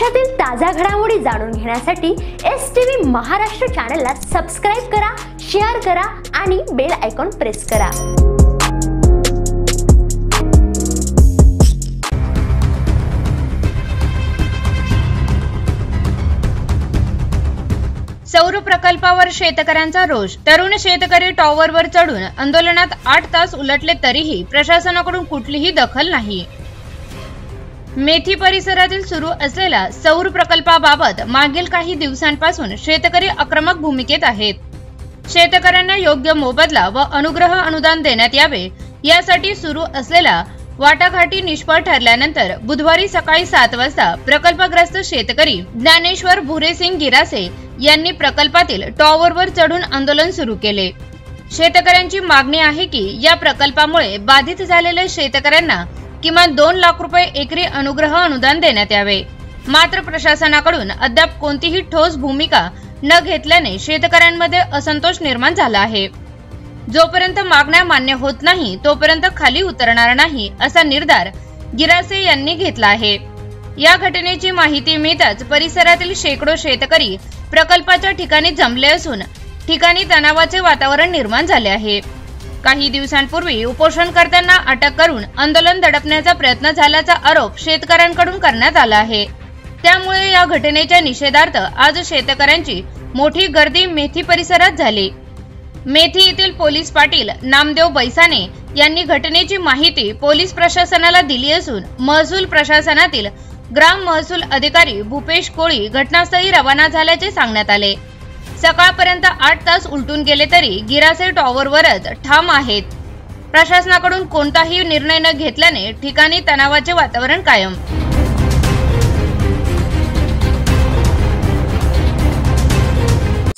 महाराष्ट्रातील ताज्या घडामोडी जाणून घेण्यासाठी STV महाराष्ट्र चॅनलला सबस्क्राइब करा, शेअर करा आणि बेल आयकॉन प्रेस करा। सौर प्रकल्पावर शेतकऱ्यांचा रोष। तरुण शेतकरी टॉवरवर चढून आंदोलनात 8 तास उलटले तरीही प्रशासनाकडून कुठलीही दखल नाही। मेथी परिसरातील सुरू असलेल्या सौर प्रकल्पाबाबत मागील काही दिवसांपासून शेतकरी आक्रमक भूमिकेत आहेत। शेतकऱ्यांना योग्य मोबदला व अनुग्रह अनुदान देण्यात यावे यासाठी सुरू असलेल्या वाटाघाटी निष्फळ ठरल्यानंतर बुधवारी सकाळी 7 वाजता प्रकल्पग्रस्त शेतकरी ज्ञानेश्वर भुरेसिंग गिरासे यांनी प्रकल्पातील टॉवरवर चढून आंदोलन सुरू केले। शेतकऱ्यांची मागणी आहे की या प्रकल्पामुळे बाधित झालेल्या शेतकऱ्यांना किमान 2 लाख रुपये एकरी अनुग्रह अनुदान देण्यात यावे। मात्र प्रशासनाकडून अद्याप कोणतीही ठोस भूमिका न घेतल्याने शेतकऱ्यांमध्ये असंतोष निर्माण झाला आहे। जोपर्यंत मागण्या मान्य होत नाही तोपर्यंत खाली उतरणार नाही असा निर्धार गिरासे यांनी घेतला आहे। या घटनेची माहिती मिळताच परिसरातील शेकडो शेतकरी प्रकल्पाच्या ठिकाणी जमले असून ठिकाणी तणावाचे वातावरण निर्माण झाले आहे। काही दिवसांपूर्वी उपोषणकर्त्यांना अटक करून आंदोलन दडपण्याचा प्रयत्न झाल्याचा आरोप शेतकऱ्यांकडून करण्यात आला आहे। त्यामुळे या घटनेच्या निषेधार्थ आज शेतकऱ्यांची मोठी गर्दी मेथी परिसरात झाली। मेथी येथील पोलीस पाटील नामदेव बैसाने यांनी घटनेची माहिती पोलीस प्रशासनाला दिली असून महसूल प्रशासनातील ग्राम महसूल अधिकारी भूपेश कोळी घटनास्थळी रवाना झाल्याचे सांगण्यात आले। सकाळपर्यंत 8 तास उलटून गेले तरी गिरासे टॉवरवरच ठाम आहेत। प्रशासनाकडून कोणताही निर्णय न घेतल्याने ठिकाणी तणावाचे वातावरण कायम।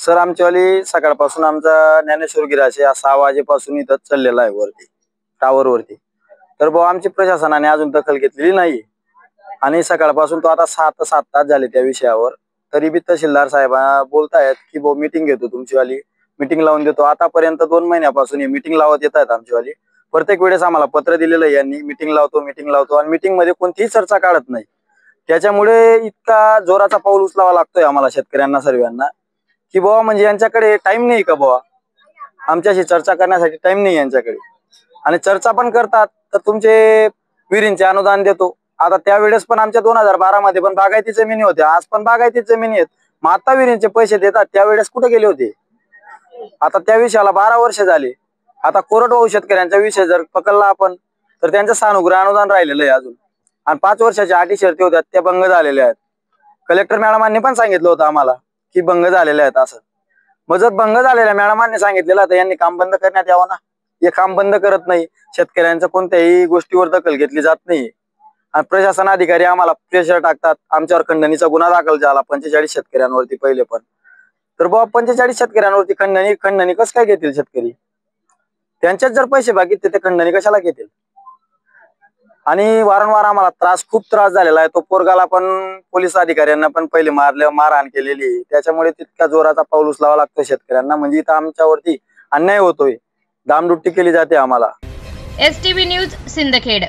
सर आमच्यावाली सकाळपासून आमचा ज्ञानेश्वर गिरासे 6 वाजेपासून इथं चाललेला आहे वरती टॉवरवरती। तर भाऊ आमची प्रशासनाने अजून दखल घेतलेली नाही आणि सकाळपासून तो आता 7 तास झाले त्या विषयावर। तरी बी तहसीलदार साहेब बोलतायत की भाऊ मीटिंग घेतो, तुमचीवाली मीटिंग लावून देतो। आतापर्यंत 2 महिन्यापासून ही मीटिंग लावत येत आहेत आमचीवाली। प्रत्येक वेळेस आम्हाला पत्र दिलेलं आहे यांनी, मीटिंग लावतो आणि मीटिंग मध्ये कोणतीही चर्चा काढत नाही। त्याच्यामुळे इतका जोराचा पाऊल उचलावा लागतोय आम्हाला शेतकऱ्यांना सर्वांना की बाबा म्हणजे यांच्याकडे टाइम नाही का बाबा, आमच्याशी चर्चा करण्यासाठी टाइम नाही यांच्याकडे। आणि चर्चा पण करतात तर तुमचे विहिरींचे अनुदान देतो। आता त्यावेळेस पण आमच्या 2012 मध्ये पण बागायती जमिनी होत्या, आज पण बागायती जमिनी आहेत। मग आता विहिरींचे पैसे देतात, त्यावेळेस कुठे गेले होते? आता त्या विषयाला 12 वर्ष झाले। आता कोरडवाहू शेतकऱ्यांचा विषय जर पकडला आपण तर त्यांचं सानुग्रह अनुदान राहिलेलं आहे अजून, आणि 5 वर्षाच्या अटी शर्ती होत्या त्या भंग झालेल्या आहेत। कलेक्टर मॅडमांनी पण सांगितलं होतं आम्हाला की भंग झालेले आहेत असं। मग जर भंग झालेल्या मॅडमांनी सांगितलेलं तर यांनी काम बंद करण्यात यावं ना। हे काम बंद करत नाही, शेतकऱ्यांच्या कोणत्याही गोष्टीवर दखल घेतली जात नाही आणि प्रशासन अधिकारी आम्हाला प्रेशर टाकतात। आमच्यावर खंडणीचा गुन्हा दाखल झाला 45 शेतकऱ्यांवरती पहिले पण। तर बाबा 45 शेतकऱ्यांवरती खंडणी कसं काय घेतील शेतकरी? त्यांच्याच जर पैसे बाकी ते खंडणी कशाला घेतील? आणि वारंवार आम्हाला खूप त्रास झालेला आहे। तो पोरगाला पण पोलीस अधिकाऱ्यांना पण पहिले मारहाण केलेली, त्याच्यामुळे तितका जोराचा पाऊल उचलावा लागतो शेतकऱ्यांना। म्हणजे इथं आमच्यावरती अन्याय होतोय, दामदुट्टी केली जाते आम्हाला। STV news Sindkhed.